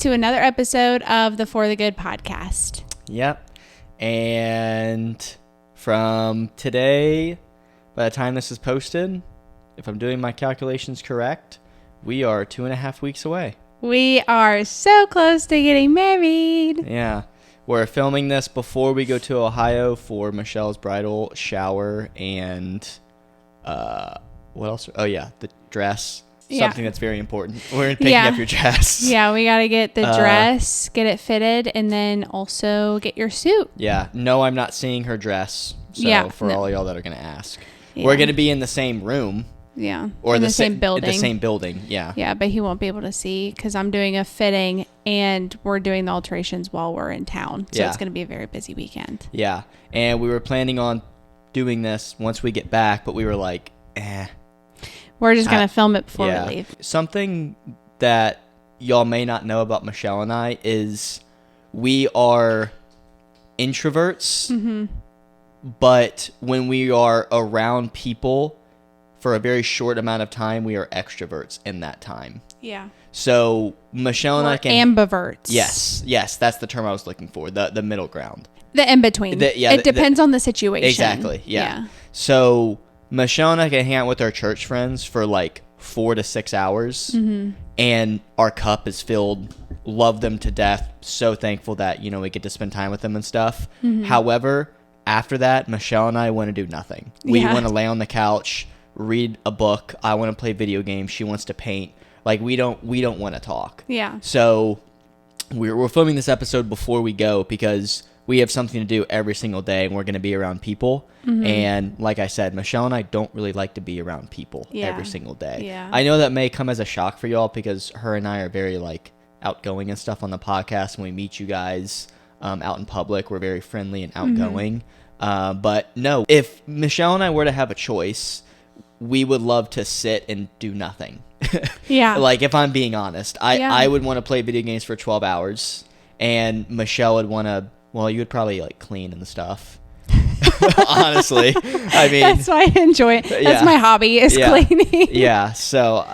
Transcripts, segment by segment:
to another episode of the For the Good podcast. Yep. And from today, by the time this is posted, if I'm doing my calculations correct, we are 2.5 weeks away. We are so close to getting married. Yeah. We're filming this before we go to Ohio for Michelle's bridal shower and what else? Oh, yeah, the dress. Yeah. Something that's very important. We're picking up your dress. Yeah, we got to get the dress, get it fitted, and then also get your suit. Yeah. No, I'm not seeing her dress. So for all y'all that are going to ask. Yeah. We're going to be in the same room. Yeah. Or in the same building. The same building, yeah. Yeah, but he won't be able to see because I'm doing a fitting and we're doing the alterations while we're in town. So it's going to be a very busy weekend. Yeah. And we were planning on doing this once we get back, but we were like, We're just going to film it before we leave. Something that y'all may not know about Michelle and I is we are introverts, but when we are around people for a very short amount of time, we are extroverts in that time. Yeah. So Michelle and I can... ambiverts. Yes, that's the term I was looking for, the middle ground. The in-between. It depends on the situation. Exactly, yeah. So Michelle and I can hang out with our church friends for like 4 to 6 hours, and our cup is filled. Love them to death. So thankful that, we get to spend time with them and stuff. However, after that, Michelle and I want to do nothing. We want to lay on the couch, read a book. I want to play video games. She wants to paint. Like, we don't want to talk. Yeah. So we're filming this episode before we go because we have something to do every single day and we're going to be around people. And like I said, Michelle and I don't really like to be around people every single day. Yeah. I know that may come as a shock for y'all because her and I are very like outgoing and stuff on the podcast. When we meet you guys out in public, we're very friendly and outgoing. But no, if Michelle and I were to have a choice, we would love to sit and do nothing. Yeah. Like, if I'm being honest, I would want to play video games for 12 hours and Michelle would want to, well, you would probably like clean and stuff. Honestly. I mean, that's why I enjoy it. That's my hobby is cleaning. Yeah. So,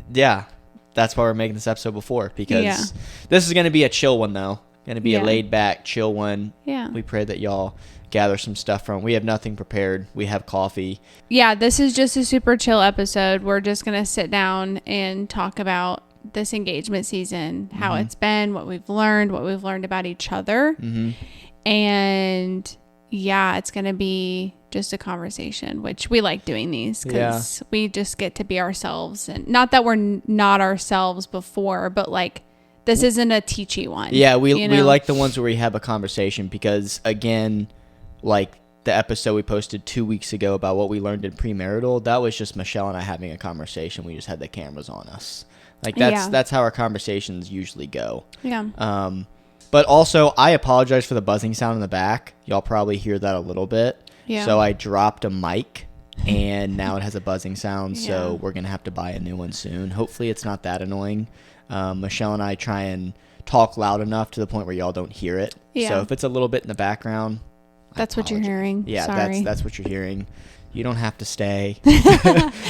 that's why we're making this episode before because this is going to be a chill one though. Going to be a laid back, chill one. Yeah. We pray that y'all gather some stuff from. We have nothing prepared. We have coffee. Yeah, this is just a super chill episode. We're just going to sit down and talk about this engagement season, how it's been, what we've learned about each other. And it's going to be just a conversation, which we like doing these because we just get to be ourselves. And not that we're not ourselves before, but like this isn't a teachy one. Yeah, we like the ones where we have a conversation because, again, like the episode we posted 2 weeks ago about what we learned in premarital, that was just Michelle and I having a conversation. We just had the cameras on us. Like that's how our conversations usually go. Yeah. But also, I apologize for the buzzing sound in the back. Y'all probably hear that a little bit. Yeah. So I dropped a mic and now it has a buzzing sound. So we're going to have to buy a new one soon. Hopefully it's not that annoying. Michelle and I try and talk loud enough to the point where y'all don't hear it. Yeah. So if it's a little bit in the background, that's what you're hearing. Yeah, sorry. That's what you're hearing. You don't have to stay.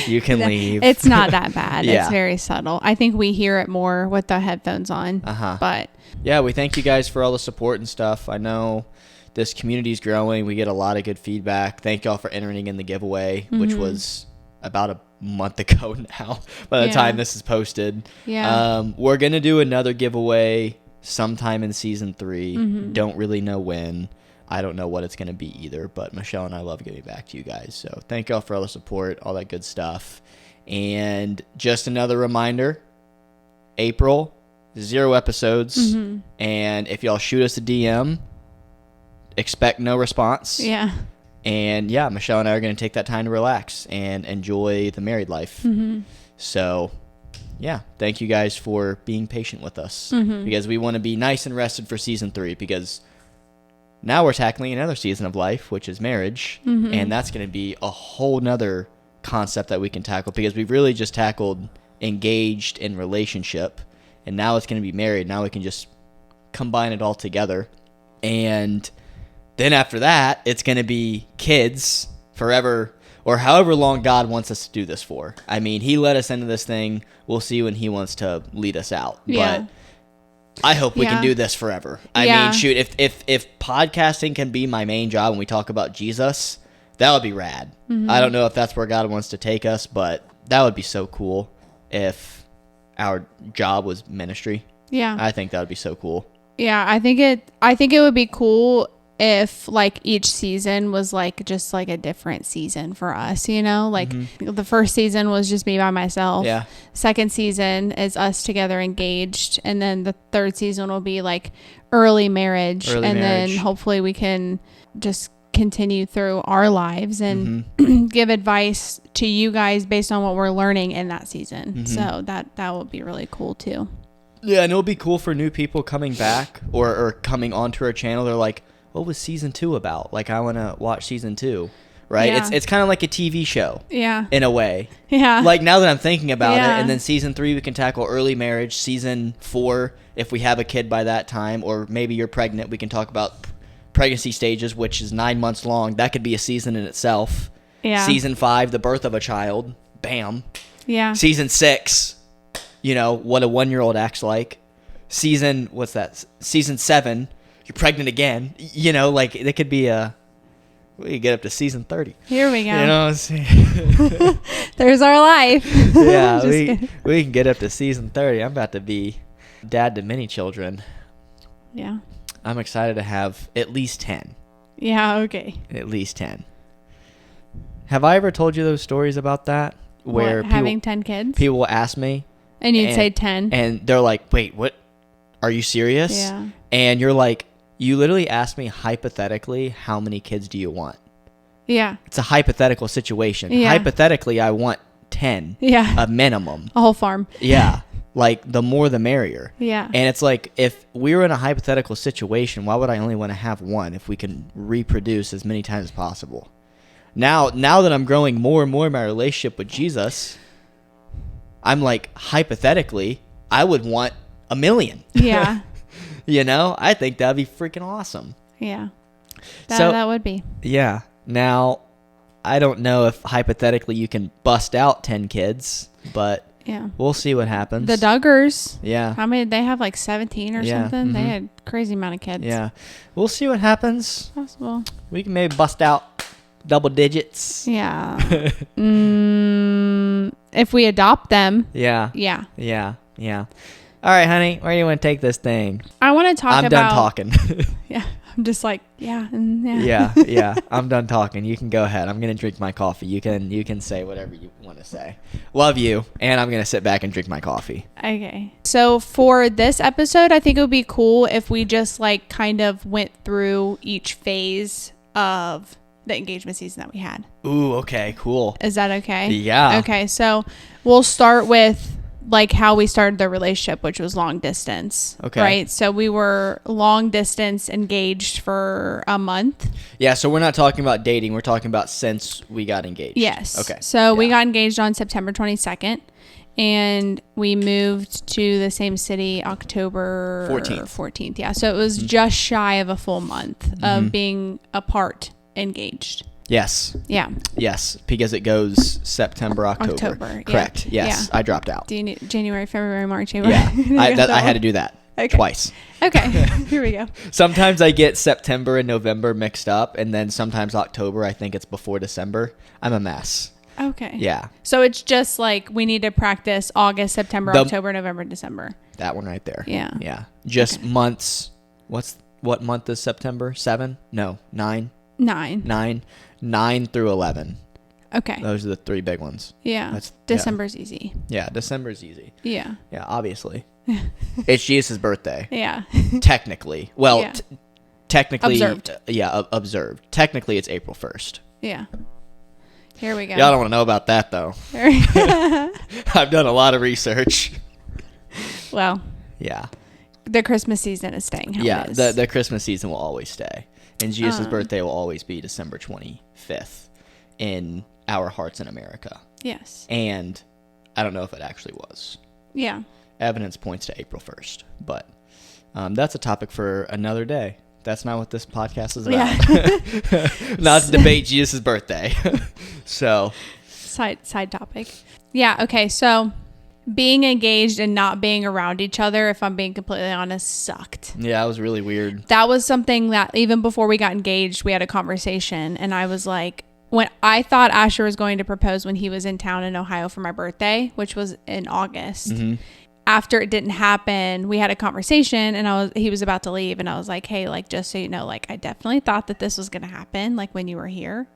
You can leave. It's not that bad. It's very subtle. I think we hear it more with the headphones on. But yeah, we thank you guys for all the support and stuff. I know this community is growing. We get a lot of good feedback. Thank y'all for entering in the giveaway, which was about a month ago now by the time this is posted. We're going to do another giveaway sometime in season 3. Don't really know when. I don't know what it's going to be either, but Michelle and I love getting back to you guys. So thank y'all for all the support, all that good stuff. And just another reminder, April, 0 episodes. And if y'all shoot us a DM, expect no response. Yeah. And Michelle and I are going to take that time to relax and enjoy the married life. So thank you guys for being patient with us because we want to be nice and rested for season 3 because now we're tackling another season of life, which is marriage. And that's going to be a whole nother concept that we can tackle because we've really just tackled engaged and relationship. And now it's going to be married. Now we can just combine it all together. And then after that, it's going to be kids forever or however long God wants us to do this for. I mean, he led us into this thing. We'll see when he wants to lead us out. Yeah. But I hope we Yeah. can do this forever. I Yeah. mean, shoot, if podcasting can be my main job when we talk about Jesus, that would be rad. Mm-hmm. I don't know if that's where God wants to take us, but that would be so cool if our job was ministry. Yeah. I think that would be so cool. Yeah, I think it would be cool if like each season was like just like a different season for us, you know? Like the first season was just me by myself. Yeah. Second season is us together engaged, and then the third season will be like early marriage, then hopefully we can just continue through our lives and give advice to you guys based on what we're learning in that season. So that would be really cool too. Yeah, and it'll be cool for new people coming back or coming onto our channel. They're like, what was season 2 about? Like, I want to watch season 2, right? Yeah. It's kind of like a TV show Yeah. in a way. Yeah. Like, now that I'm thinking about Yeah. it, and then season 3, we can tackle early marriage. Season 4, if we have a kid by that time, or maybe you're pregnant, we can talk about pregnancy stages, which is 9 months long. That could be a season in itself. Yeah. Season 5, the birth of a child. Bam. Yeah. Season 6, what a 1-year-old acts like. Season 7, you're pregnant again. Like, it could be we could get up to season 30. Here we go. You know what I'm saying? There's our life. Yeah, Just kidding. we can get up to season 30. I'm about to be dad to many children. Yeah. I'm excited to have at least 10. Yeah, okay. At least 10. Have I ever told you those stories about that? Where having 10 kids? people will ask me. And you'd say 10. And they're like, wait, what? Are you serious? Yeah. And you're like, you literally asked me hypothetically, how many kids do you want? Yeah. It's a hypothetical situation. Yeah. Hypothetically, I want 10. Yeah. A minimum. A whole farm. Yeah. Like, the more the merrier. Yeah. And it's like, if we were in a hypothetical situation, why would I only want to have one if we can reproduce as many times as possible? Now that I'm growing more and more in my relationship with Jesus, I'm like, hypothetically, I would want 1 million. Yeah. I think that'd be freaking awesome. Yeah. So- That would be. Yeah. Now, I don't know if hypothetically you can bust out 10 kids, but Yeah. we'll see what happens. The Duggars. Yeah. How many? They have like 17 or Yeah, something. They mhm. had crazy amount of kids. Yeah. We'll see what happens. Possible. We can maybe bust out double digits. Yeah. If we adopt them. Yeah. Yeah. Yeah. Yeah. All right, honey. Where do you want to take this thing? I want to talk I'm about. done talking. Yeah. I'm just like, yeah. And yeah. Yeah. Yeah. I'm done talking. You can go ahead. I'm going to drink my coffee. You can say whatever you want to say. Love you. And I'm going to sit back and drink my coffee. Okay. So for this episode, I think it would be cool if we just like kind of went through each phase of the engagement season that we had. Ooh, okay. Cool. Is that okay? Yeah. Okay. So we'll start with like how we started the relationship, which was long distance. Okay. Right. So we were long distance engaged for a month. Yeah, so we're not talking about dating. We're talking about since we got engaged. Yes. Okay. So we Yeah. got engaged on September 22nd. And we moved to the same city October 14th. Yeah. So it was just shy of a full month of being apart, engaged. Yes. Yeah. Yes, because it goes September, October. October, yeah. Correct. Yes, Yeah. I dropped out. Do you need January, February, March, April? Yeah, You I got that had to one? do that Okay. twice. Okay. Here we go. Sometimes I get September and November mixed up, and then sometimes October, I think it's before December. I'm a mess. Okay. Yeah, So it's just like we need to practice August, September, The- October, November, December. that one right there. Yeah. Yeah, just months. What month is September? 7? No, 9. 9. 9 through 11. Okay. Those are the 3 big ones. Yeah. That's- December's easy. Yeah, December's easy. Yeah. Yeah, obviously. It's Jesus' birthday. Yeah. Technically. Well, Yeah. technically. Observed. Observed. Technically, it's April 1st. Yeah. Here we go. Y'all don't want to know about that, though. I've done a lot of research. Well, Yeah. the Christmas season is staying how Yeah, it is. the Christmas season will always stay. And Jesus' birthday will always be December 25th in our hearts in America. Yes. And I don't know if it actually was. Yeah. Evidence points to April 1st. But that's a topic for another day. That's not what this podcast is about. Yeah. Not to debate Jesus' birthday. So, Side topic. Yeah. Okay. So being engaged and not being around each other, if I'm being completely honest, sucked. Yeah, it was really weird. That was something that even before we got engaged, we had a conversation, and I was like, when I thought Asher was going to propose when he was in town in Ohio for my birthday, which was in August. Mm-hmm. After it didn't happen, we had a conversation, and he was about to leave, and I was like, hey, like, just so you know, like, I definitely thought that this was going to happen, like, when you were here.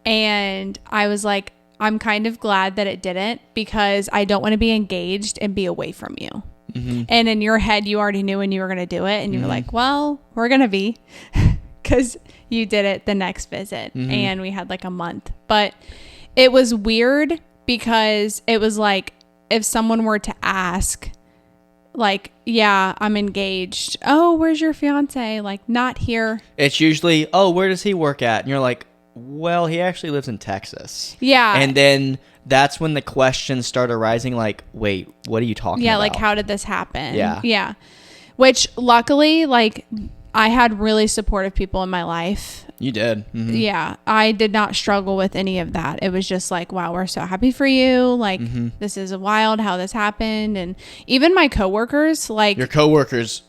And I was like, I'm kind of glad that it didn't, because I don't want to be engaged and be away from you. Mm-hmm. And in your head, you already knew when you were going to do it, and you were like, well, we're going to be, because you did it the next visit, and we had like a month. But it was weird, because it was like, if someone were to ask, like, yeah, I'm engaged. Oh, where's your fiance? Like, not here. It's usually, oh, where does he work at? And you're like, well, he actually lives in Texas. Yeah. And then that's when the questions start arising, like, wait, what are you talking about? Yeah, like, how did this happen? Yeah. Yeah. Which, luckily, like, I had really supportive people in my life. You did. Mm-hmm. Yeah. I did not struggle with any of that. It was just like, wow, we're so happy for you. Like, this is wild how this happened. And even my coworkers, like... Your coworkers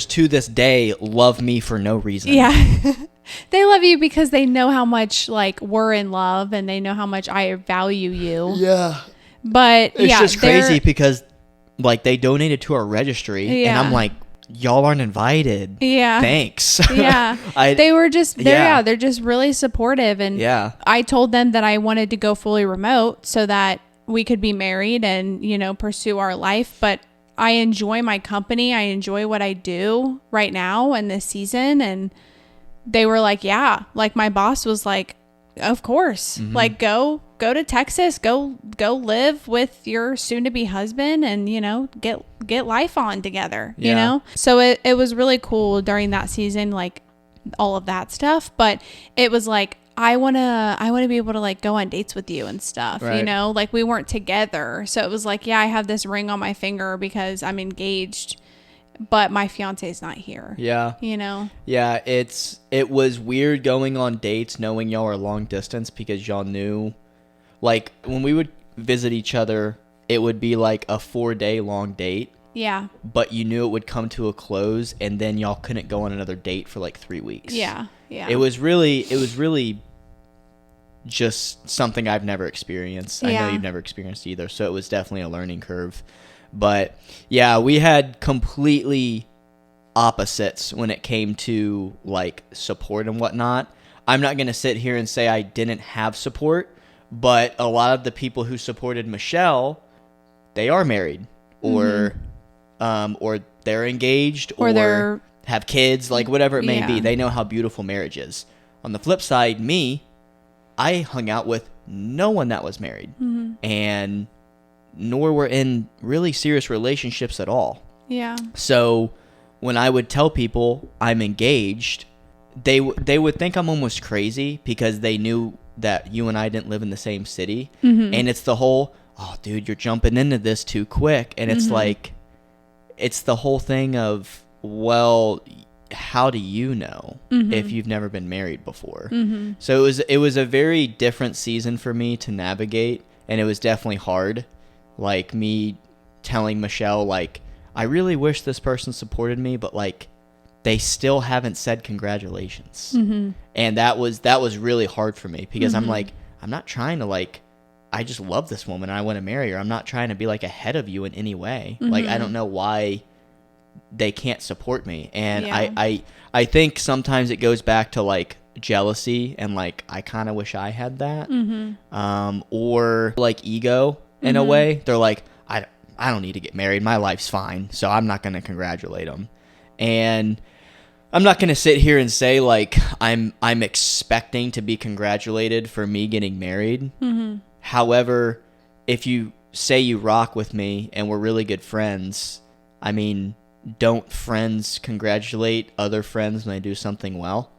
to this day love me for no reason. Yeah. They love you because they know how much, like, we're in love, and they know how much I value you. Yeah. But, it's just crazy because, like, they donated to our registry, and I'm like, y'all aren't invited. Yeah. Thanks. Yeah. They were just, they're just really supportive. And I told them that I wanted to go fully remote so that we could be married and, you know, pursue our life. But I enjoy my company. I enjoy what I do right now in this season. And they were like, yeah, like, my boss was like, of course, like, go to Texas, go live with your soon to be husband, and, you know, get life on together, you know? So it was really cool during that season, like, all of that stuff. But it was like, I want to be able to, like, go on dates with you and stuff, you know, like, we weren't together. So it was like, yeah, I have this ring on my finger because I'm engaged, but my fiance's not here. Yeah. You know? Yeah, it was weird going on dates knowing y'all are long distance, because y'all knew, like, when we would visit each other, it would be like a 4-day long date. Yeah. But you knew it would come to a close, and then y'all couldn't go on another date for like 3 weeks. Yeah. Yeah. It was really just something I've never experienced. I know you've never experienced either, so it was definitely a learning curve. But yeah, we had completely opposites when it came to, like, support and whatnot. I'm not going to sit here and say I didn't have support, but a lot of the people who supported Michelle, they are married, or they're engaged, or they're have kids, like, whatever it may be. They know how beautiful marriage is. On the flip side, me, I hung out with no one that was married, and nor were in really serious relationships at all. Yeah. So when I would tell people I'm engaged, they would think I'm almost crazy, because they knew that you and I didn't live in the same city. And it's the whole, oh, dude, you're jumping into this too quick. And it's like, it's the whole thing of, well, how do you know if you've never been married before? So it was a very different season for me to navigate, and it was definitely hard. Like, me telling Michelle, like, I really wish this person supported me, but, like, they still haven't said congratulations. And that was really hard for me, because I'm like, I'm not trying to, like, I just love this woman and I want to marry her. I'm not trying to be, like, ahead of you in any way. Like, I don't know why they can't support me. And I think sometimes it goes back to, like, jealousy, and, like, I kind of wish I had that. Or, like, ego. In a way, they're like, I don't need to get married. My life's fine, so I'm not going to congratulate them. And I'm not going to sit here and say, like, I'm expecting to be congratulated for me getting married. However, if you say you rock with me and we're really good friends, I mean, don't friends congratulate other friends when they do something well?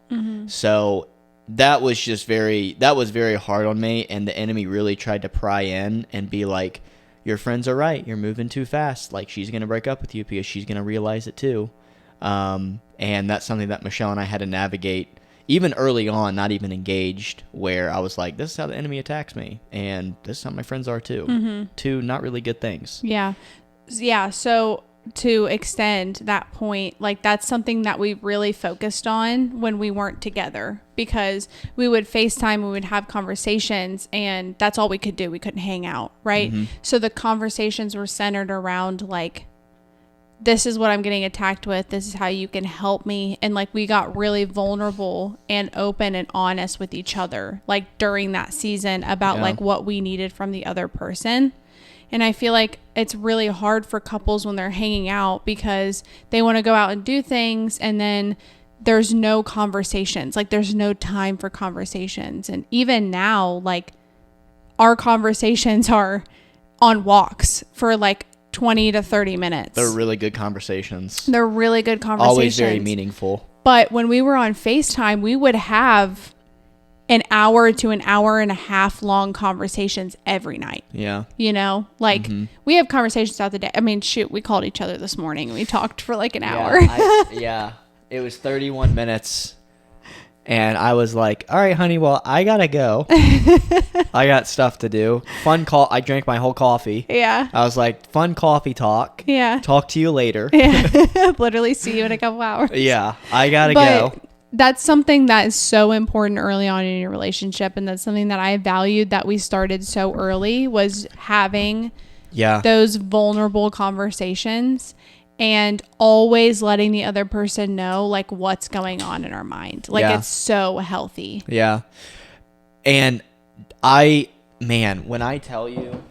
So that was very hard on me, and the enemy really tried to pry in and be like, your friends are right, you're moving too fast, like, she's going to break up with you because she's going to realize it too. And that's something that Michelle and I had to navigate even early on, not even engaged, where I was like, this is how the enemy attacks me, and this is how my friends are too. Two not really good things. Yeah. Yeah. So to extend that point, like that's something that we really focused on when we weren't together, because we would FaceTime, we would have conversations, and that's all we could do. We couldn't hang out, right? So the conversations were centered around like, this is what I'm getting attacked with. This is how you can help me. And like, we got really vulnerable and open and honest with each other, like during that season, about like what we needed from the other person. And I feel like it's really hard for couples when they're hanging out, because they want to go out and do things, and then there's no conversations. Like, there's no time for conversations. And even now, like, our conversations are on walks for like 20 to 30 minutes. They're really good conversations. They're really good conversations. Always very meaningful. But when we were on FaceTime, we would have an hour to an hour and a half long conversations every night. Yeah. You know, like we have conversations throughout the day. I mean, shoot, we called each other this morning. We talked for like an hour. Yeah. It was 31 minutes. And I was like, all right, honey, well, I got to go. I got stuff to do. Fun call. I drank my whole coffee. Yeah. I was like, fun coffee talk. Yeah. Talk to you later. Yeah. Literally see you in a couple hours. Yeah. I got to go. That's something that is so important early on in your relationship. And that's something that I valued that we started so early, was having those vulnerable conversations and always letting the other person know like what's going on in our mind. Like it's so healthy. Yeah. And when I tell you,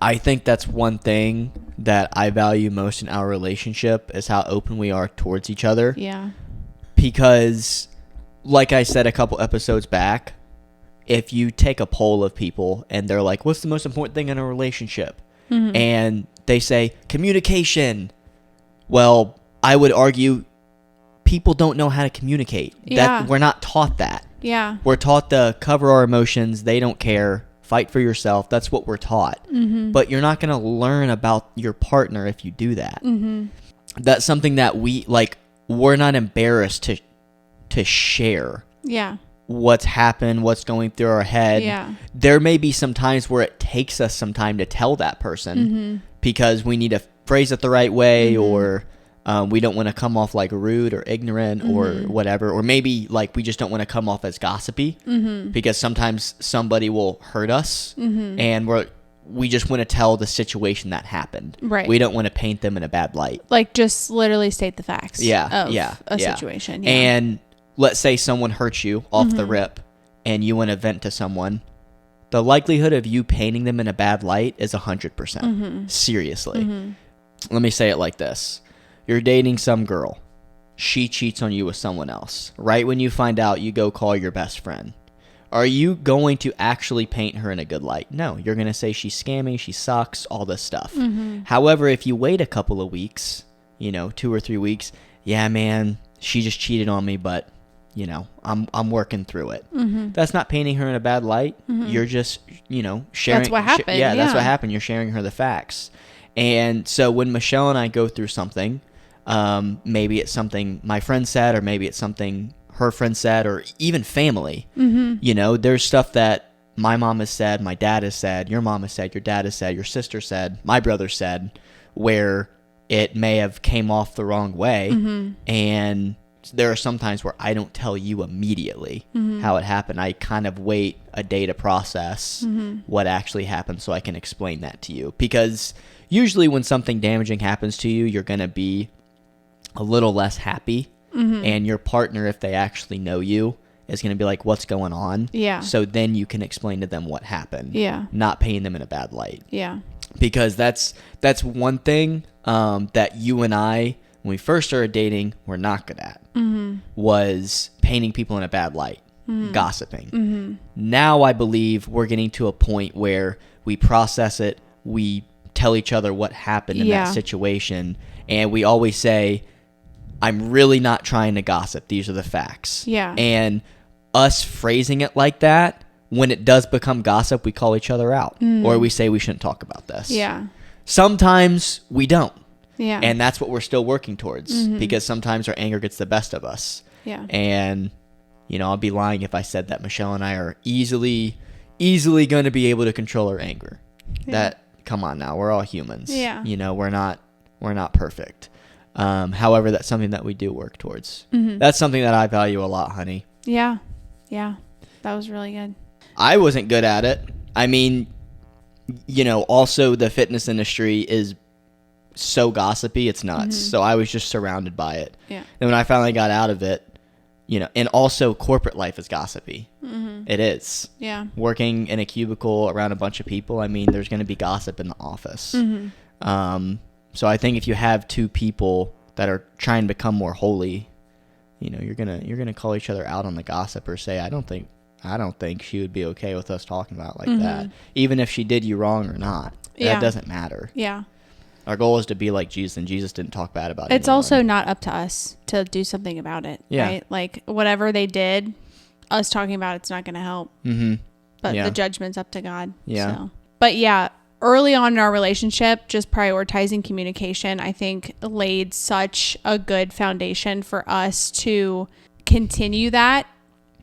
I think that's one thing that I value most in our relationship, is how open we are towards each other. Yeah. Because, like I said a couple episodes back, if you take a poll of people and they're like, what's the most important thing in a relationship? And they say, communication. Well, I would argue people don't know how to communicate. Yeah. We're not taught that. Yeah. We're taught to cover our emotions. They don't care. Fight for yourself. That's what we're taught. But you're not going to learn about your partner if you do that. That's something that we're not embarrassed to share. Yeah. What's happened, what's going through our head. Yeah. There may be some times where it takes us some time to tell that person because we need to phrase it the right way, or we don't want to come off like rude or ignorant or whatever, or maybe like we just don't want to come off as gossipy because sometimes somebody will hurt us and we just want to tell the situation that happened. Right. We don't want to paint them in a bad light. Like, just literally state the facts. Of a situation. Yeah. And let's say someone hurts you off the rip and you want to vent to someone. The likelihood of you painting them in a bad light is 100%. Seriously. Let me say it like this. You're dating some girl. She cheats on you with someone else. Right when you find out, you go call your best friend. Are you going to actually paint her in a good light? No. You're going to say she's scamming, she sucks, all this stuff. However, if you wait a couple of weeks, 2 or 3 weeks, yeah, man, she just cheated on me, but, I'm working through it. That's not painting her in a bad light. You're just, sharing. That's what happened. That's what happened. You're sharing her the facts. And so when Michelle and I go through something, maybe it's something my friend said, or maybe it's something her friend said, or even family, there's stuff that my mom has said, my dad has said, your mom has said, your dad has said, your sister said, my brother said, where it may have came off the wrong way. And there are some times where I don't tell you immediately how it happened. I kind of wait a day to process what actually happened so I can explain that to you. Because usually when something damaging happens to you, you're going to be a little less happy. And your partner, if they actually know you, is going to be like, what's going on? Yeah. So then you can explain to them what happened. Yeah. Not painting them in a bad light. Yeah. Because that's one thing that you and I, when we first started dating, were not good at. Was painting people in a bad light. Gossiping. Now I believe we're getting to a point where we process it, we tell each other what happened in that situation, and we always say, I'm really not trying to gossip. These are the facts. Yeah. And us phrasing it like that, when it does become gossip, we call each other out. Or we say we shouldn't talk about this. Yeah. Sometimes we don't. Yeah. And that's what we're still working towards, because sometimes our anger gets the best of us. Yeah. And I'll be lying if I said that Michelle and I are easily going to be able to control our anger. Yeah. Come on now, we're all humans. Yeah. We're not perfect. However, that's something that we do work towards. Mm-hmm. That's something that I value a lot, honey. Yeah. Yeah. That was really good. I wasn't good at it. I mean, also the fitness industry is so gossipy, it's nuts. Mm-hmm. So I was just surrounded by it. Yeah. And when I finally got out of it, and also corporate life is gossipy. Mm-hmm. It is. Yeah. Working in a cubicle around a bunch of people, I mean, there's going to be gossip in the office. Mm-hmm. So I think if you have two people that are trying to become more holy, you're gonna call each other out on the gossip or say, I don't think she would be okay with us talking about it like Mm-hmm. that, even if she did you wrong or not. Yeah. That doesn't matter. Yeah. Our goal is to be like Jesus, and Jesus didn't talk bad about it. It's also not up to us to do something about it. Yeah. Right? Like whatever they did, us talking about it's not going to help. Mm-hmm. But Yeah. the judgment's up to God. Yeah. So. But yeah, early on in our relationship, just prioritizing communication, I think laid such a good foundation for us to continue that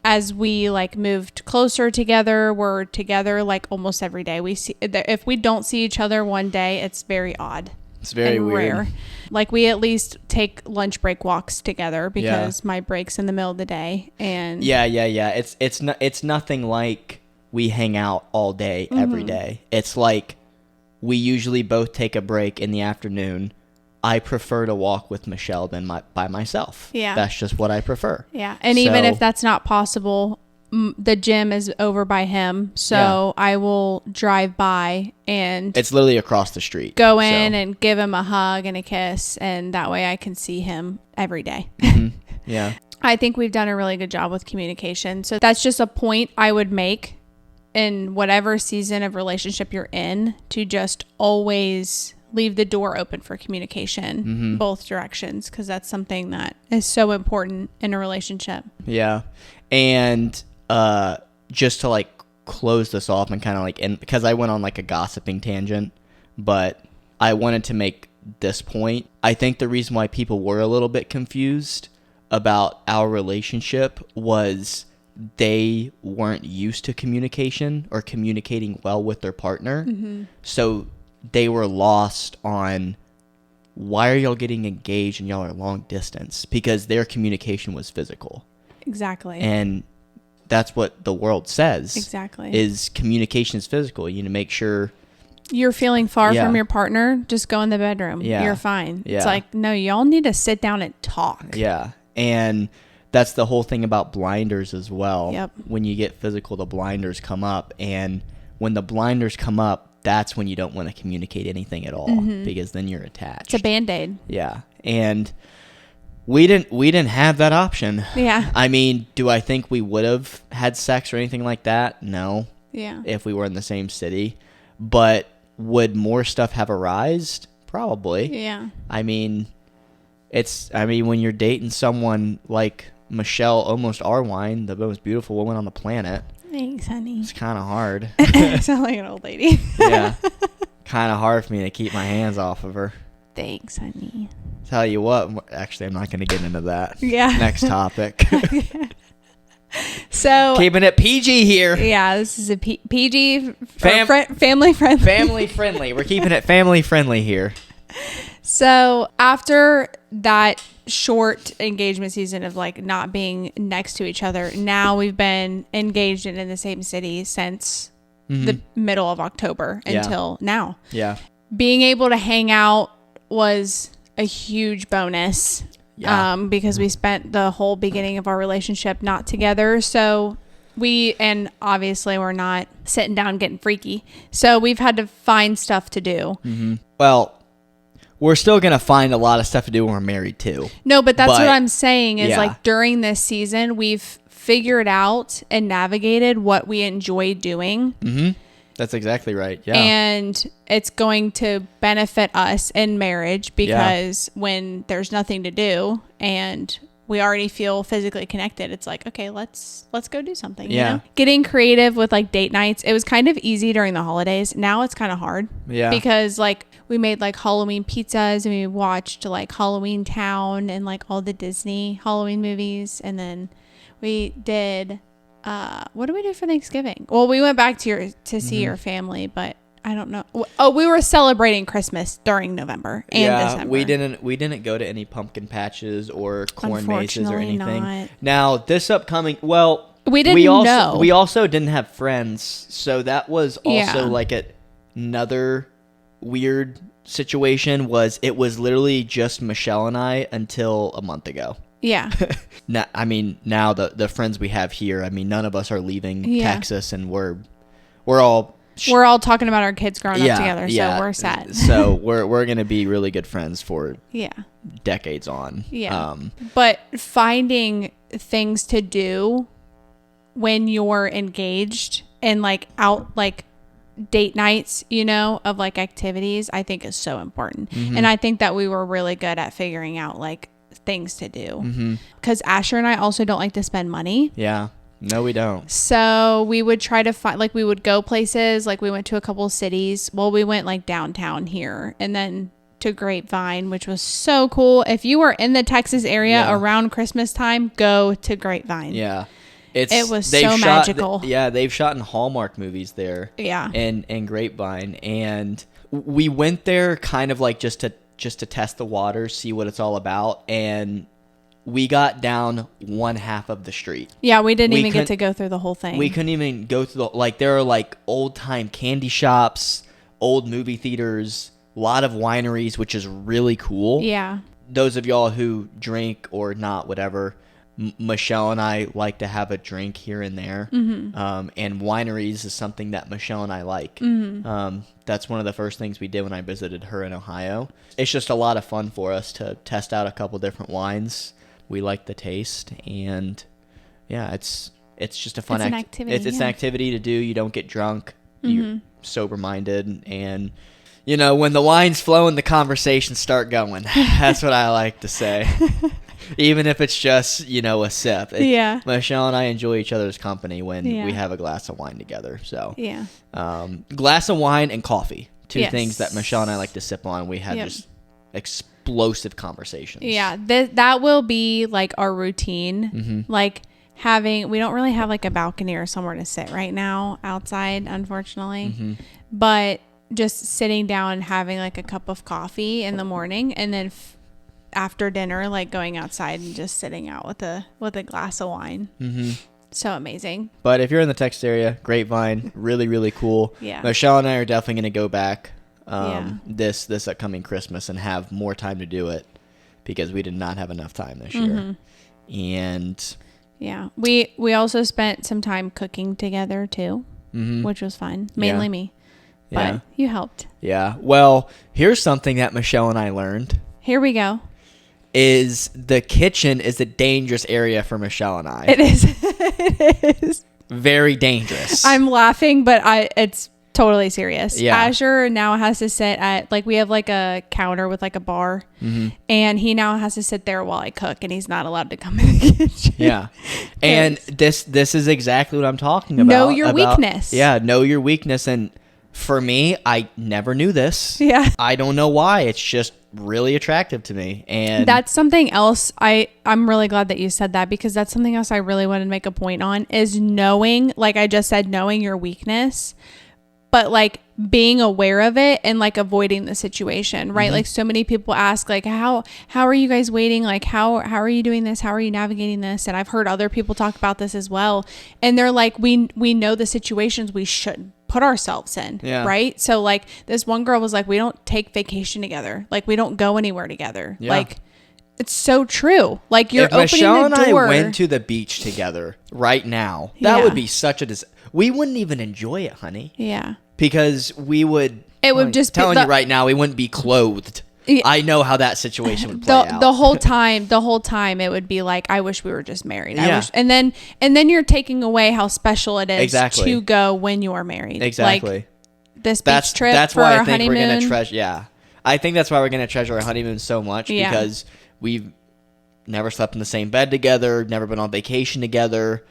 as we like moved closer together. We're together like almost every day. We see, if we don't see each other one day, it's very odd. It's very and weird. Rare. Like we at least take lunch break walks together because my break's in the middle of the day. And Yeah. It's nothing like we hang out all day every day. It's like we usually both take a break in the afternoon. I prefer to walk with Michelle than by myself. Yeah. That's just what I prefer. Yeah. And even So- if that's not possible, the gym is over by him. So I will drive by and It's literally across the street. go in and give him a hug and a kiss. And that way I can see him every day. Yeah. I think we've done a really good job with communication. So that's just a point I would make in whatever season of relationship you're in, to just always leave the door open for communication, both directions, because that's something that is so important in a relationship. Yeah. And just to like close this off and kind of like, and because I went on like a gossiping tangent, but I wanted to make this point. I think the reason why people were a little bit confused about our relationship was they weren't used to communication or communicating well with their partner. So they were lost on, why are y'all getting engaged and y'all are long distance? Because their communication was physical. Exactly. And that's what the world says. Exactly. Is communication is physical. You need to make sure you're feeling far from your partner, just go in the bedroom. Yeah. You're fine. Yeah. It's like, no, y'all need to sit down and talk. Yeah. And that's the whole thing about blinders as well. Yep. When you get physical, the blinders come up. And when the blinders come up, that's when you don't want to communicate anything at all, because then you're attached. It's a Band-Aid. Yeah. And we didn't have that option. Yeah. I mean, do I think we would have had sex or anything like that? No. Yeah. If we were in the same city. But would more stuff have arisen? Probably. Yeah. I mean, when you're dating someone like Michelle, almost Arwine, the most beautiful woman on the planet, Thanks, honey. it's kind of hard. I sound like an old lady. Yeah. Kind of hard for me to keep my hands off of her. Thanks, honey. Tell you what, actually, I'm not going to get into that. Yeah. Next topic. So Keeping it PG here. yeah, this is a PG Fam- family friendly. Family friendly. We're keeping it family friendly here. So after that short engagement season of like not being next to each other, now we've been engaged and in the same city since the middle of October until now. Yeah. Being able to hang out was a huge bonus. Yeah. Because we spent the whole beginning of our relationship not together. So and obviously we're not sitting down getting freaky. So we've had to find stuff to do. Well, we're still going to find a lot of stuff to do when we're married too. No, but that's But- what I'm saying is yeah. like during this season, we've figured out and navigated what we enjoy doing. That's exactly right. Yeah. And it's going to benefit us in marriage because when there's nothing to do and we already feel physically connected, it's like, okay, let's go do something. Yeah. You know? Getting creative with like date nights. It was kind of easy during the holidays. Now it's kind of hard. Yeah. Because like we made like Halloween pizzas and we watched like Halloween Town and like all the Disney Halloween movies, and then We did. What did we do for Thanksgiving? Well, we went back to see your family, but I don't know. Oh, we were celebrating Christmas during November and December. We didn't go to any pumpkin patches or corn mazes or anything. Not. Now, this upcoming, we didn't know. We also didn't have friends, so that was also like another weird situation. It was literally just Michelle and I until a month ago. Yeah. Now the friends we have here, I mean, none of us are leaving Texas, and we're all talking about our kids growing up together, so we're set. So we're gonna be really good friends for decades on. Yeah. But finding things to do when you're engaged and like out like date nights, of like activities, I think is so important. And I think that we were really good at figuring out like things to do, because Asher and I also don't like to spend money. No, we don't. So we would try to find, like, we would go places, like we went to a couple of cities. Well, we went like downtown here and then to Grapevine, which was so cool. If you were in the Texas area around Christmas time, go to Grapevine. It was so magical. They've shot in Hallmark movies there. And Grapevine, and we went there kind of like just to test the waters, see what it's all about, and we got down one half of the street. Yeah, we didn't even get to go through the whole thing. We couldn't even go through there are like old time candy shops, old movie theaters, a lot of wineries, which is really cool. Yeah. Those of y'all who drink or not, whatever, Michelle and I like to have a drink here and there. And wineries is something that Michelle and I like. That's one of the first things we did when I visited her in Ohio. It's just a lot of fun for us to test out a couple different wines. We like the taste, and it's just a fun activity. It's an activity to do. You don't get drunk. You're sober minded, and when the wine's flowing, the conversations start going. That's what I like to say. Even if it's just a sip. Michelle and I enjoy each other's company when we have a glass of wine together. So glass of wine and coffee, two things that Michelle and I like to sip on. We have just explosive conversations. That will be like our routine. Like we don't really have like a balcony or somewhere to sit right now outside, unfortunately, but just sitting down and having like a cup of coffee in the morning, and then after dinner, like going outside and just sitting out with a glass of wine. So amazing. But if you're in the Texas area, Grapevine, really, really cool. Michelle and I are definitely going to go back this upcoming Christmas and have more time to do it, because we did not have enough time this year. And we also spent some time cooking together too, which was fun. Mainly me, but you helped. Well, here's something that Michelle and I learned. Here we go. Is the kitchen is a dangerous area for Michelle and I. It is. It is. Very dangerous. I'm laughing, but it's totally serious. Asher now has to sit at, like, we have like a counter with like a bar, and he now has to sit there while I cook, and he's not allowed to come in the kitchen. And this is exactly what I'm talking about. Know your weakness. Know your weakness. And for me, I never knew this. I don't know why. It's just really attractive to me, and that's something else. I'm really glad that you said that, because that's something else I really wanted to make a point on, is knowing, like I just said, knowing your weakness, but like being aware of it and like avoiding the situation, right? Like so many people ask, like, how are you guys waiting? Like, how are you doing this? How are you navigating this? And I've heard other people talk about this as well, and they're like, we know the situations we shouldn't put ourselves in, right? So like this one girl was like, we don't take vacation together, like we don't go anywhere together. Like, it's so true. Like, you're opening Michelle the door. and I went to the beach together right now, that would be such a we wouldn't even enjoy it, honey. Because we would, it would just telling you right now, we wouldn't be clothed. I know how that situation would play out. The whole time it would be like, I wish we were just married. I wish, and then you're taking away how special it is to go when you are married. Like, this beach trip. That's why I think we're gonna treasure. I think that's why we're gonna treasure our honeymoon so much, because we've never slept in the same bed together, never been on vacation together,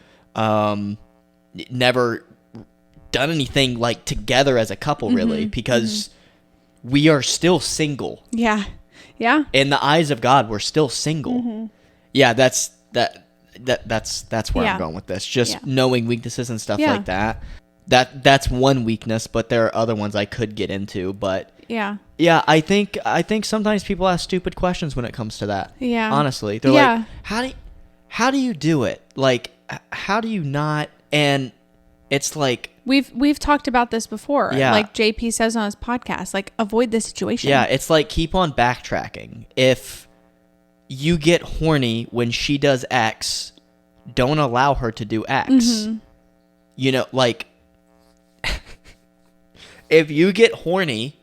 never done anything like together as a couple, really, because we are still single. In the eyes of God, we're still single. That's that. that's where I'm going with this. Just knowing weaknesses and stuff Yeah. like that. That's one weakness, but there are other ones I could get into. But Yeah. I think sometimes people ask stupid questions when it comes to that. Yeah. Honestly, they're like, how do you do it? Like, how do you not? And it's like, We've talked about this before. Yeah. Like JP says on his podcast, like, avoid the situation. yeah, it's like, keep on backtracking. If you get horny when she does X, don't allow her to do X. Mm-hmm. You know, like, if you get horny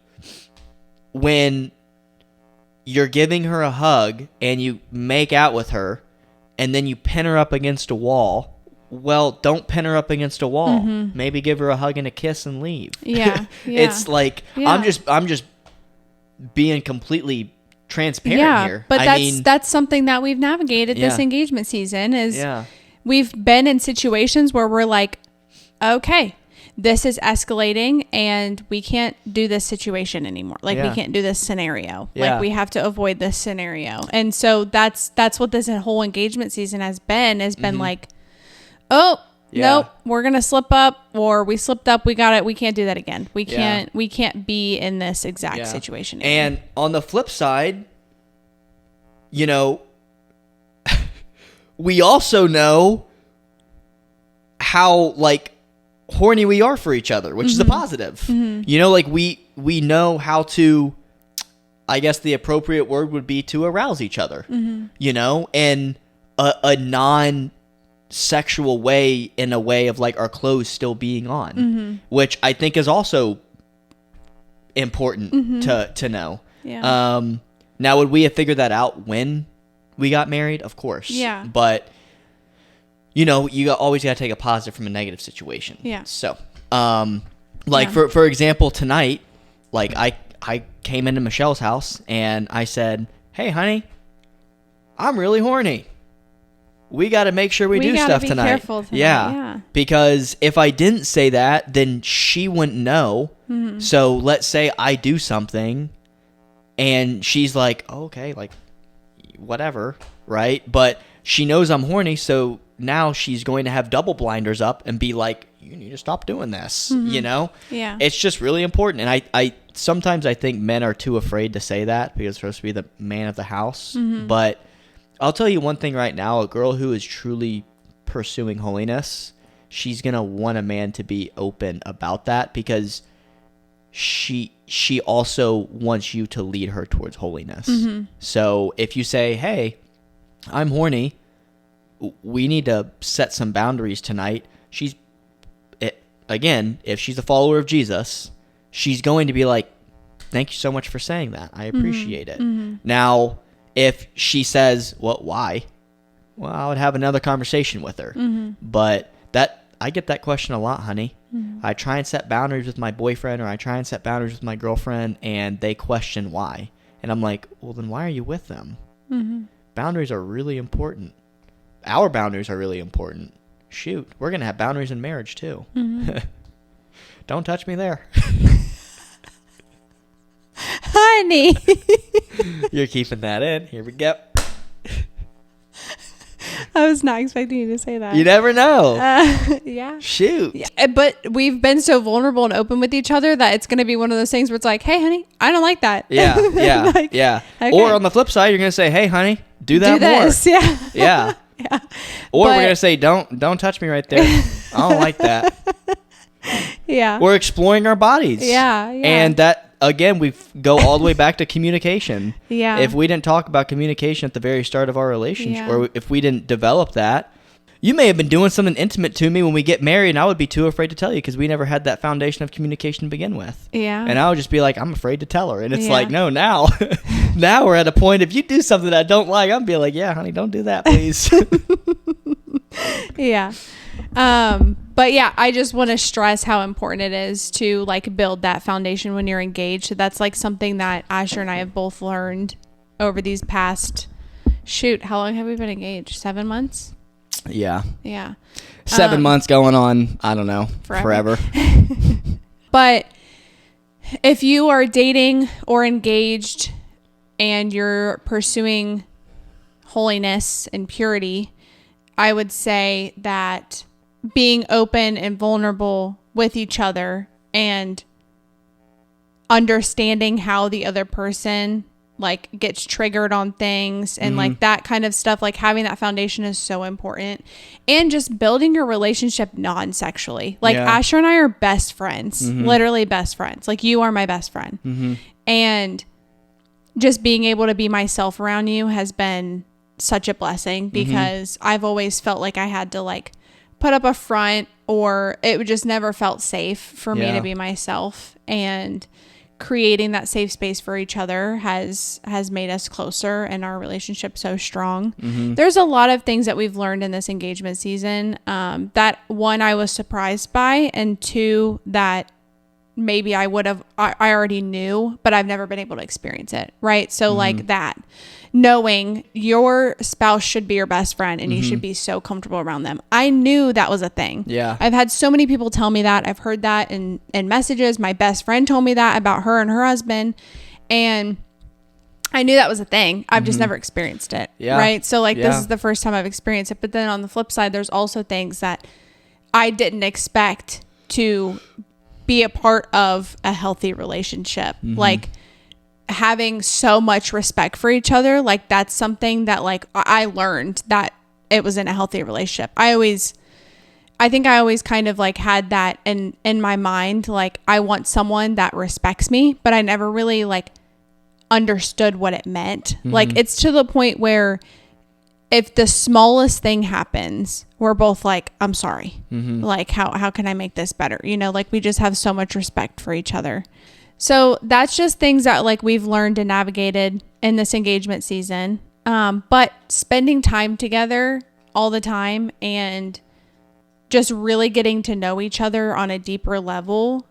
when you're giving her a hug and you make out with her and then you pin her up against a wall, well, don't pin her up against a wall. Mm-hmm. Maybe give her a hug and a kiss and leave. Yeah. It's like, Yeah. I'm just being completely transparent here. But I mean, that's something that we've navigated this Yeah. engagement season is yeah. we've been in situations where we're like, okay, this is escalating and we can't do this situation anymore. Like we Yeah. can't do this scenario. Yeah. Like we have to avoid this scenario. And so that's what this whole engagement season has been like, oh, Yeah. nope, we're going to slip up, or we slipped up. We got it. We can't do that again. We can't be in this exact Yeah. situation anymore. And on the flip side, you know, we also know how, like, horny we are for each other, which is a positive. You know, like, we know how to, I guess the appropriate word would be to arouse each other, you know, in a non-sexual way, in a way of, like, our clothes still being on, which I think is also important to know. Yeah. Now, would we have figured that out when we got married? Of course. Yeah. But, you know, always got to take a positive from a negative situation. Yeah. So, like, for example, tonight, like, I came into Michelle's house and I said, hey, honey, I'm really horny. We got to make sure we do stuff tonight. Careful tonight. Yeah. Because if I didn't say that, then she wouldn't know. So let's say I do something and she's like, oh, okay, like, whatever, right? But she knows I'm horny, so now she's going to have double blinders up and be like, you need to stop doing this, you know? Yeah. It's just really important. And I sometimes I think men are too afraid to say that because they're supposed to be the man of the house. But I'll tell you one thing right now, a girl who is truly pursuing holiness, she's going to want a man to be open about that because she also wants you to lead her towards holiness. So if you say, hey, I'm horny, we need to set some boundaries tonight. Again, if she's a follower of Jesus, she's going to be like, thank you so much for saying that. I appreciate it. Now, if she says, well, why? Well, I would have another conversation with her. But I get that question a lot, honey. I try and set boundaries with my boyfriend or I try and set boundaries with my girlfriend and they question why. And I'm like, well, then why are you with them? Boundaries are really important. Our boundaries are really important. Shoot, we're going to have boundaries in marriage too. Don't touch me there. Honey. You're keeping that in. Here we go. I was not expecting you to say that. You never know. Yeah. Shoot. Yeah, but we've been so vulnerable and open with each other that it's going to be one of those things where it's like, hey, honey, I don't like that. Yeah, yeah, Like, yeah. okay. Or on the flip side, you're going to say, hey, honey, do that Do this. more. Yeah. Yeah. Yeah. Or But- we're going to say, don't touch me right there. I don't like that. Yeah. We're exploring our bodies. Yeah, yeah. And that, again, we go all the way back to communication. Yeah. If we didn't talk about communication at the very start of our relationship, Yeah. or if we didn't develop that, you may have been doing something intimate to me when we get married, and I would be too afraid to tell you because we never had that foundation of communication to begin with. Yeah. And I would just be like, I'm afraid to tell her. And it's Yeah. like, no, now we're at a point, if you do something I don't like, I'm be like, yeah, honey, don't do that, please. Yeah. But yeah, I just want to stress how important it is to like build that foundation when you're engaged. So that's like something that Asher and I have both learned over these past, how long have we been engaged? 7 months? Yeah. Yeah. 7 months going on, I don't know, forever. But if you are dating or engaged and you're pursuing holiness and purity, I would say that being open and vulnerable with each other and understanding how the other person like gets triggered on things and like that kind of stuff, like having that foundation is so important. And just building your relationship non-sexually. Like Asher and I are best friends, literally best friends. Like you are my best friend. And just being able to be myself around you has been such a blessing because I've always felt like I had to like put up a front, or it just never felt safe for me to be myself. And creating that safe space for each other has made us closer and our relationship so strong. There's a lot of things that we've learned in this engagement season, that one, I was surprised by, and two, that maybe I already knew, but I've never been able to experience it. Right. So like that, knowing your spouse should be your best friend and you should be so comfortable around them. I knew that was a thing. Yeah. I've had so many people tell me that. I've heard that in messages. My best friend told me that about her and her husband. And I knew that was a thing. I've just never experienced it. Yeah. Right. So like this is the first time I've experienced it. But then on the flip side, there's also things that I didn't expect to be a part of a healthy relationship. Like having so much respect for each other. Like that's something that like I learned that it was in a healthy relationship. I think I always kind of like had that in my mind. Like I want someone that respects me, but I never really like understood what it meant. Like it's to the point where if the smallest thing happens, we're both like, I'm sorry. Like, how can I make this better? You know, like we just have so much respect for each other. So that's just things that like we've learned and navigated in this engagement season. But spending time together all the time and just really getting to know each other on a deeper level,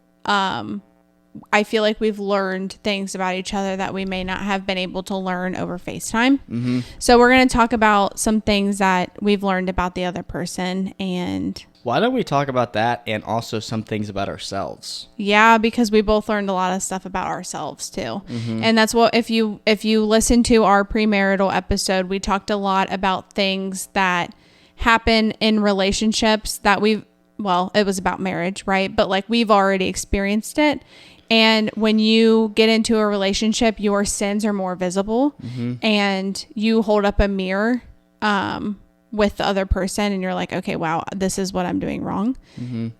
I feel like we've learned things about each other that we may not have been able to learn over FaceTime. So we're going to talk about some things that we've learned about the other person. And why don't we talk about that and also some things about ourselves? Yeah, because we both learned a lot of stuff about ourselves too. And that's what, if you listen to our premarital episode, we talked a lot about things that happen in relationships that it was about marriage, right? But like we've already experienced it. And when you get into a relationship, your sins are more visible and you hold up a mirror with the other person and you're like, okay, wow, this is what I'm doing wrong.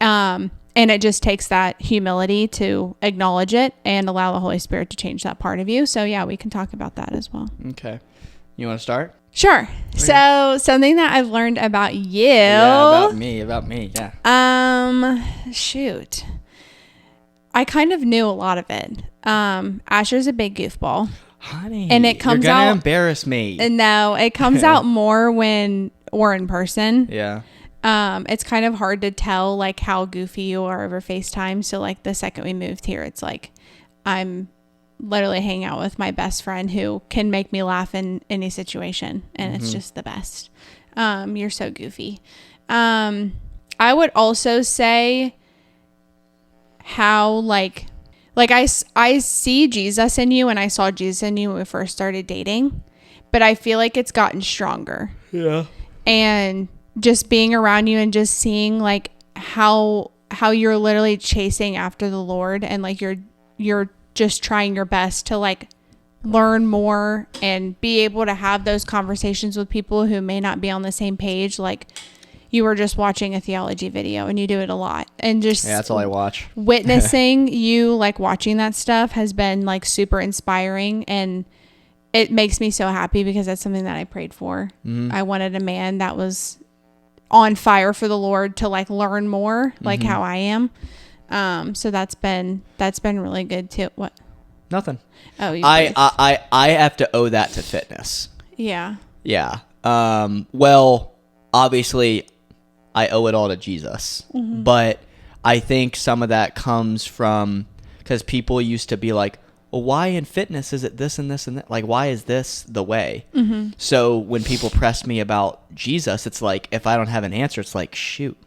And it just takes that humility to acknowledge it and allow the Holy Spirit to change that part of you. So yeah, we can talk about that as well. Okay. You want to start? Sure. Okay. So something that I've learned about you. Yeah, about me. Yeah. Shoot. I kind of knew a lot of it. Asher's a big goofball. Honey, and it comes you're gonna out, embarrass me. No, it comes out more when we're in person. Yeah. It's kind of hard to tell like how goofy you are over FaceTime. So like the second we moved here, it's like I'm literally hanging out with my best friend who can make me laugh in any situation, and it's just the best. You're so goofy. I would also say how like I see Jesus in you, and I saw Jesus in you when we first started dating, but I feel like it's gotten stronger. Yeah. And just being around you and just seeing like how you're literally chasing after the Lord, and like you're just trying your best to like learn more and be able to have those conversations with people who may not be on the same page. Like you were just watching a theology video, and you do it a lot, and just that's all I watch. Witnessing you like watching that stuff has been like super inspiring, and it makes me so happy because that's something that I prayed for. I wanted a man that was on fire for the Lord to like learn more, like how I am. So that's been really good too. What? Nothing. Oh, I have to owe that to fitness. Yeah. Yeah. Well, obviously I owe it all to Jesus, but I think some of that comes from, because people used to be like, well, why in fitness is it this and this and that? Like, why is this the way? So when people press me about Jesus, it's like, if I don't have an answer, it's like, shoot,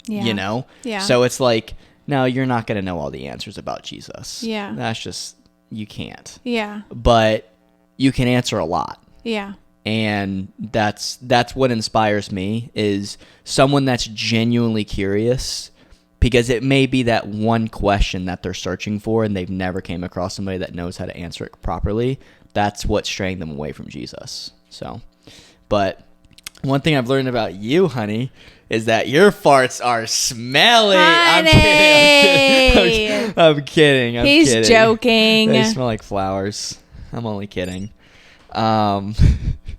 you know? Yeah. So it's like, no, you're not going to know all the answers about Jesus. Yeah. That's just, you can't. Yeah. But you can answer a lot. Yeah. And that's what inspires me, is someone that's genuinely curious, because it may be that one question that they're searching for and they've never came across somebody that knows how to answer it properly. That's what's straying them away from Jesus. So, but one thing I've learned about you, honey, is that your farts are smelly. Honey! I'm kidding. He's joking. They smell like flowers. I'm only kidding.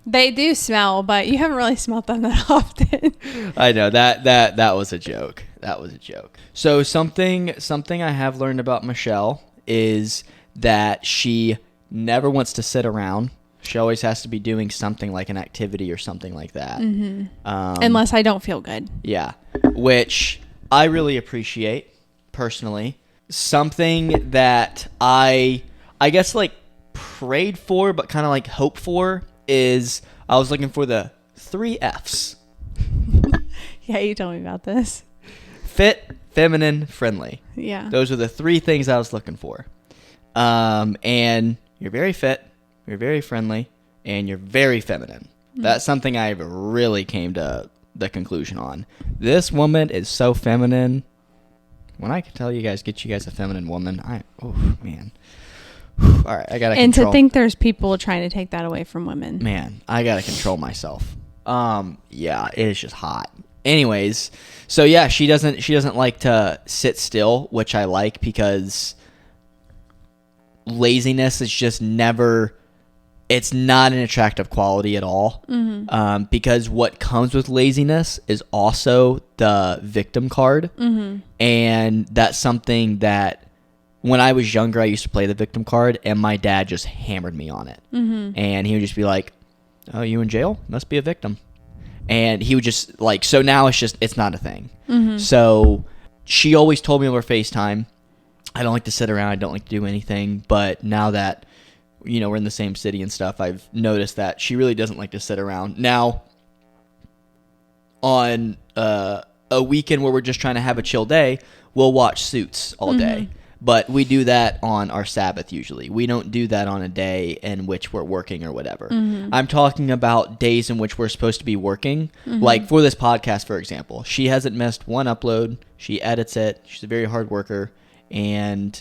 They do smell, but you haven't really smelled them that often. I know that was a joke. That was a joke. So something I have learned about Michelle is that she never wants to sit around. She always has to be doing something, like an activity or something like that. Mm-hmm. Unless I don't feel good. Yeah, which I really appreciate personally. Something that I guess like prayed for, but kind of like hope for, is I was looking for the 3 Fs. Yeah, you told me about this. Fit, feminine, friendly. Yeah. Those are the 3 things I was looking for. And you're very fit, you're very friendly, and you're very feminine. Mm-hmm. That's something I've really came to the conclusion on. This woman is so feminine. When I can tell you guys, get you guys a feminine woman, oh man. All right, I gotta and control. To think there's people trying to take that away from women. Man, I gotta control myself. Yeah, it is just hot. Anyways, so yeah, she doesn't like to sit still, which I like, because laziness is just never. It's not an attractive quality at all. Mm-hmm. Because what comes with laziness is also the victim card, mm-hmm. and that's something that. When I was younger, I used to play the victim card, and my dad just hammered me on it. Mm-hmm. And he would just be like, "Oh, you in jail? Must be a victim." And he would just like, so now it's not a thing. Mm-hmm. So she always told me over FaceTime, I don't like to sit around. I don't like to do anything. But now that, we're in the same city and stuff, I've noticed that she really doesn't like to sit around. Now, on a weekend where we're just trying to have a chill day, we'll watch Suits all day. Mm-hmm. But we do that on our Sabbath usually. We don't do that on a day in which we're working or whatever. Mm-hmm. I'm talking about days in which we're supposed to be working. Mm-hmm. Like for this podcast, for example. She hasn't missed one upload. She edits it. She's a very hard worker. And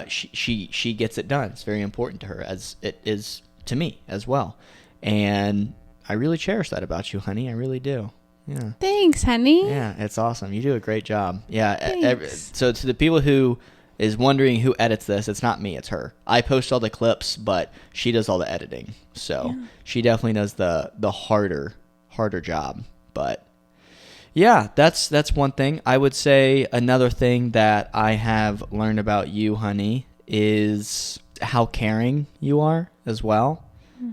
she gets it done. It's very important to her, as it is to me as well. And I really cherish that about you, honey. I really do. Yeah. Thanks, honey. Yeah, it's awesome. You do a great job. Yeah. So to the people who is wondering who edits this, it's not me, it's her. I post all the clips, but she does all the editing. So she definitely does the harder job. But yeah, that's one thing. I would say another thing that I have learned about you, honey, is how caring you are as well.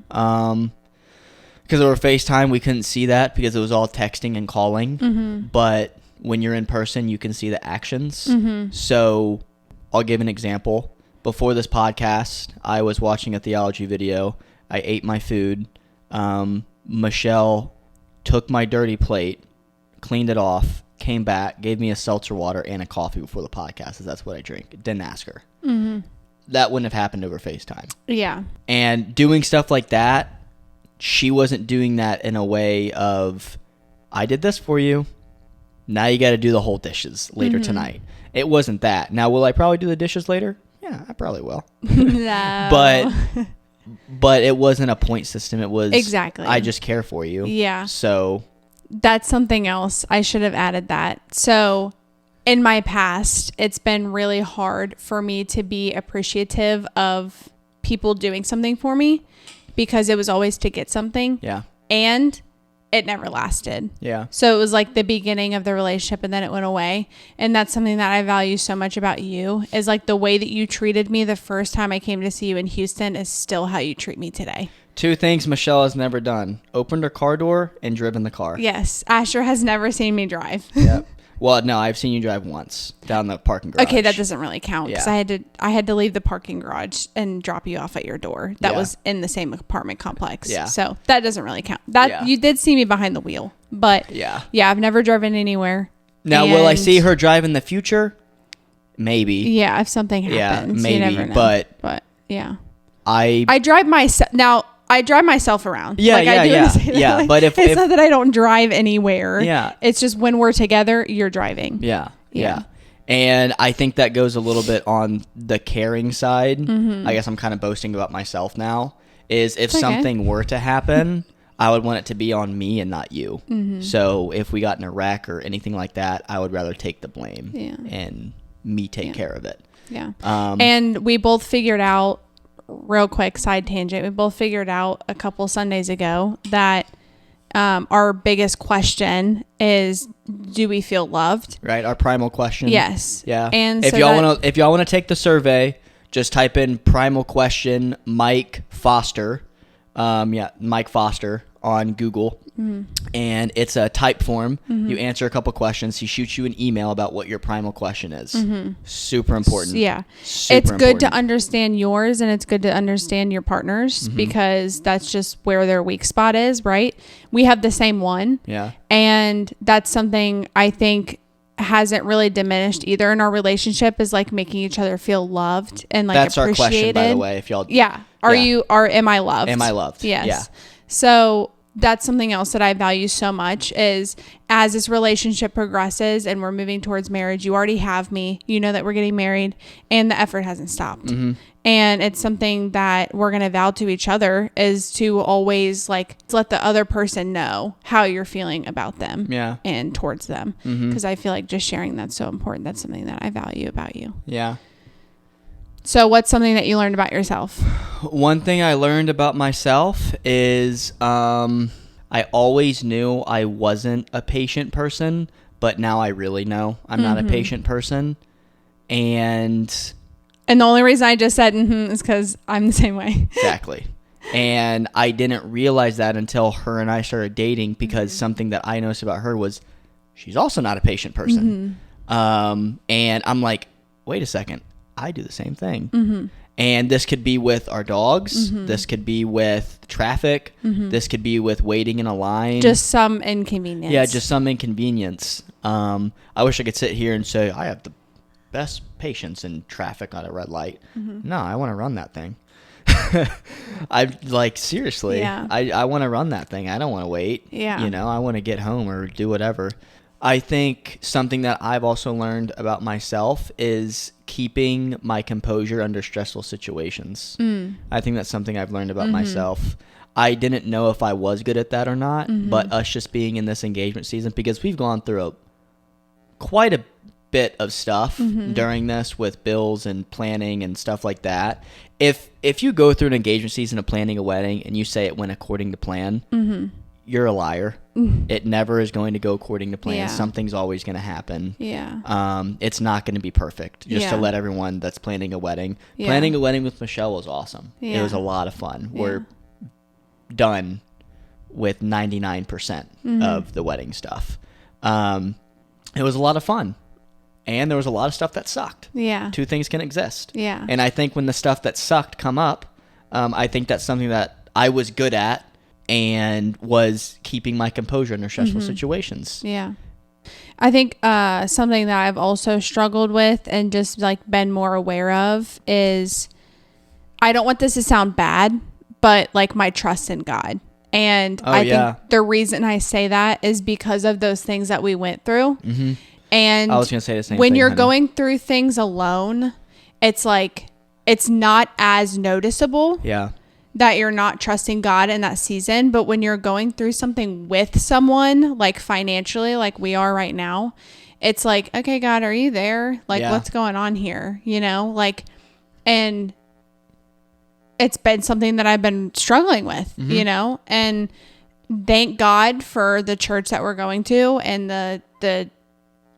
Because over FaceTime, we couldn't see that because it was all texting and calling. Mm-hmm. But when you're in person, you can see the actions. Mm-hmm. So I'll give an example. Before this podcast, I was watching a theology video. I ate my food. Michelle took my dirty plate, cleaned it off, came back, gave me a seltzer water and a coffee before the podcast, because that's what I drink. Didn't ask her. Mm-hmm. That wouldn't have happened over FaceTime. Yeah. And doing stuff like that, she wasn't doing that in a way of, I did this for you. Now you got to do the whole dishes later tonight. It wasn't that. Now, will I probably do the dishes later? Yeah, I probably will. No. But it wasn't a point system. It was, exactly, I just care for you. Yeah. So that's something else. I should have added that. So in my past, it's been really hard for me to be appreciative of people doing something for me, because it was always to get something. Yeah. And it never lasted. Yeah. So it was like the beginning of the relationship, and then it went away. And that's something that I value so much about you, is like the way that you treated me the first time I came to see you in Houston is still how you treat me today. 2 things Michelle has never done: opened her car door and driven the car. Yes. Asher has never seen me drive. Yep. Well, no, I've seen you drive once down the parking garage. Okay, that doesn't really count, because I had to leave the parking garage and drop you off at your door. That was in the same apartment complex. Yeah. So that doesn't really count. You did see me behind the wheel, but yeah, I've never driven anywhere. Now, will I see her drive in the future? Maybe. Yeah, if something happens. Yeah, maybe. You never know. But yeah, I drive myself now. I drive myself around. Yeah, like, yeah, I do yeah. say that. Yeah, Like, but if not that I don't drive anywhere. Yeah. It's just when we're together, you're driving. Yeah. And I think that goes a little bit on the caring side. I guess I'm kind of boasting about myself now. Is if something were to happen, I would want it to be on me and not you. So if we got in a wreck or anything like that, I would rather take the blame and me take care of it. Yeah. And we both figured out, real quick side tangent, we both figured out a couple Sundays ago that our biggest question is, do we feel loved? Right, our primal question. Yes. Yeah. And if y'all want to take the survey, just type in primal question Mike Foster. Mike Foster on Google. And it's a type form. You answer a couple questions. He shoots you an email about what your primal question is. Super important. Yeah. Super it's good important. to understand yours, and it's good to understand your partner's, because that's just where their weak spot is, right? We have the same one. Yeah. And that's something I think hasn't really diminished either in our relationship, is like making each other feel loved and like that's appreciated. our question, by the way. If y'all, am I loved? Am I loved? Yes. Yeah. So that's something else that I value so much, is as this relationship progresses and we're moving towards marriage, you already have me, you know that we're getting married, and the effort hasn't stopped. And it's something that we're going to vow to each other, is to always like let the other person know how you're feeling about them and towards them. Because I feel like just sharing that's so important. That's something that I value about you. Yeah. So what's something that you learned about yourself? One thing I learned about myself is I always knew I wasn't a patient person, but now I really know I'm not a patient person. And the only reason I just said is because I'm the same way. Exactly. And I didn't realize that until her and I started dating, because something that I noticed about her was she's also not a patient person. And I'm like, wait a second. I do the same thing. And this could be with our dogs. This could be with traffic. This could be with waiting in a line. Just some inconvenience. Yeah, just some inconvenience. I wish I could sit here and say, I have the best patience in traffic on a red light. No, I want to run that thing. I like, seriously, I want to run that thing. I don't want to wait. Yeah. You know, I want to get home or do whatever. I think something that I've also learned about myself is keeping my composure under stressful situations. I think that's something I've learned about myself. I didn't know if I was good at that or not, but us just being in this engagement season, because we've gone through quite a bit of stuff during this with bills and planning and stuff like that. If you go through an engagement season of planning a wedding and you say it went according to plan, you're a liar. It never is going to go according to plan. Something's always going to happen. It's not going to be perfect. Just to let everyone that's planning a wedding. Planning a wedding with Michelle was awesome. It was a lot of fun. We're done with 99% of the wedding stuff. It was a lot of fun. And there was a lot of stuff that sucked. Two things can exist. And I think when the stuff that sucked come up, I think that's something that I was good at, and was keeping my composure under stressful situations. I think something that I've also struggled with and just like been more aware of is, I don't want this to sound bad, but like my trust in God. And I think the reason I say that is because of those things that we went through. And I was going to say the same when thing, you're honey. going through things alone, it's like, it's not as noticeable. That you're not trusting God in that season. But when you're going through something with someone, like financially, like we are right now, it's like, okay, God, are you there? Like, what's going on here? You know, like, and it's been something that I've been struggling with, you know, and thank God for the church that we're going to and the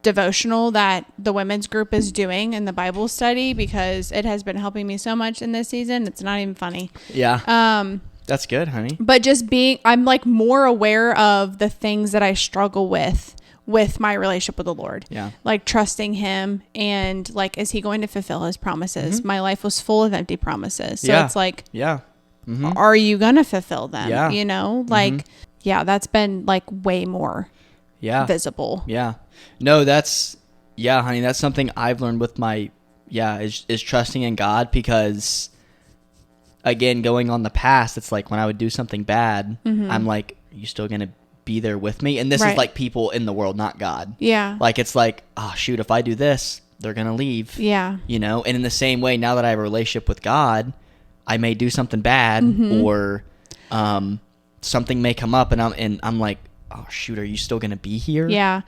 devotional that the women's group is doing in the Bible study, because it has been helping me so much in this season. It's not even funny. That's good, honey. But just I'm like more aware of the things that I struggle with my relationship with the Lord. Like trusting him, and like, is he going to fulfill his promises? My life was full of empty promises. So it's like, are you going to fulfill them? You know, like, that's been like way more visible. No, that's, honey, that's something I've learned with my, is trusting in God, because again, going on the past, it's like when I would do something bad, I'm like, are you still going to be there with me? And this is like people in the world, not God. Yeah. Like, it's like, oh, shoot, if I do this, they're going to leave. Yeah. You know? And in the same way, now that I have a relationship with God, I may do something bad or something may come up and I'm like, oh, shoot, are you still going to be here? Yeah.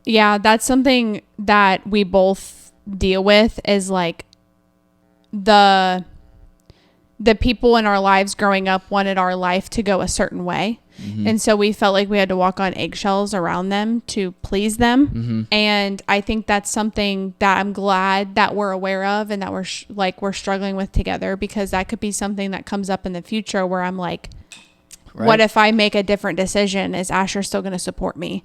Yeah. That's something that we both deal with is like the people in our lives growing up wanted our life to go a certain way. And so we felt like we had to walk on eggshells around them to please them. And I think that's something that I'm glad that we're aware of and that we're struggling with together, because that could be something that comes up in the future where I'm like, what if I make a different decision? Is Asher still going to support me?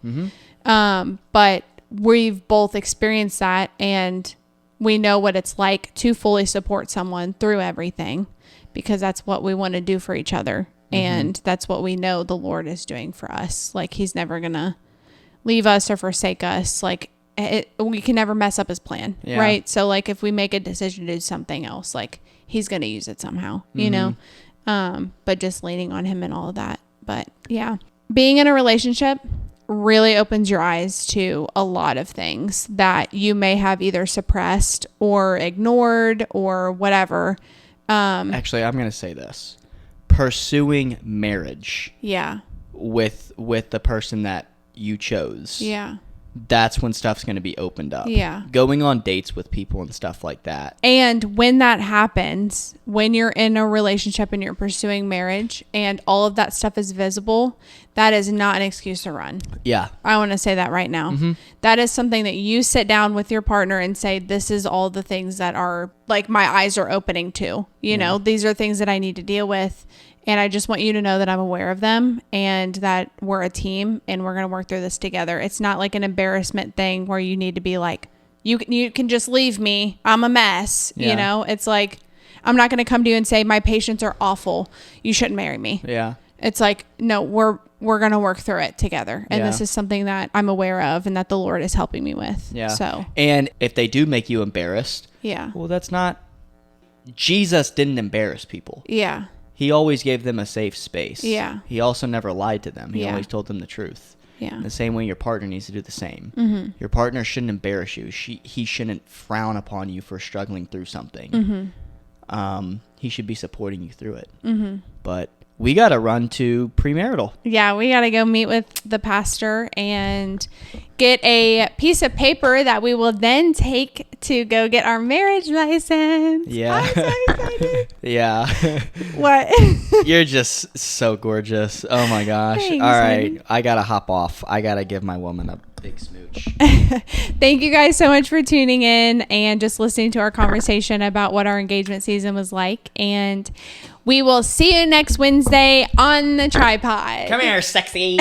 But we've both experienced that, and we know what it's like to fully support someone through everything, because that's what we want to do for each other. And that's what we know the Lord is doing for us. Like, he's never going to leave us or forsake us. Like, we can never mess up his plan. Right. So like, if we make a decision to do something else, like, he's going to use it somehow, you know? But just leaning on him and all of that. But yeah, being in a relationship really opens your eyes to a lot of things that you may have either suppressed or ignored or whatever. Actually, I'm going to say this. Pursuing marriage with the person that you chose. Yeah. That's when stuff's going to be opened up. Yeah. Going on dates with people and stuff like that. And when that happens, when you're in a relationship and you're pursuing marriage and all of that stuff is visible, that is not an excuse to run. Yeah. I want to say that right now. That is something that you sit down with your partner and say, this is all the things that are like my eyes are opening to, you know, these are things that I need to deal with. And I just want you to know that I'm aware of them and that we're a team and we're going to work through this together. It's not like an embarrassment thing where you need to be like, you can just leave me. I'm a mess. You know, it's like, I'm not going to come to you and say, my patients are awful. You shouldn't marry me. Yeah. It's like, no, we're going to work through it together. And this is something that I'm aware of and that the Lord is helping me with. Yeah. So, and if they do make you embarrassed, well, that's not, Jesus didn't embarrass people. Yeah. He always gave them a safe space. Yeah. He also never lied to them. He always told them the truth. Yeah. In the same way, your partner needs to do the same. Your partner shouldn't embarrass you. He shouldn't frown upon you for struggling through something. He should be supporting you through it. But we got to run to premarital. Yeah, we got to go meet with the pastor and get a piece of paper that we will then take to go get our marriage license. Yeah. I'm so excited. Yeah. What? You're just so gorgeous. Oh my gosh. Thanks, all right. Honey. I got to hop off. I got to give my woman a big smooch. Thank you guys so much for tuning in and just listening to our conversation about what our engagement season was like. And we will see you next Wednesday on the tripod. Come here, sexy.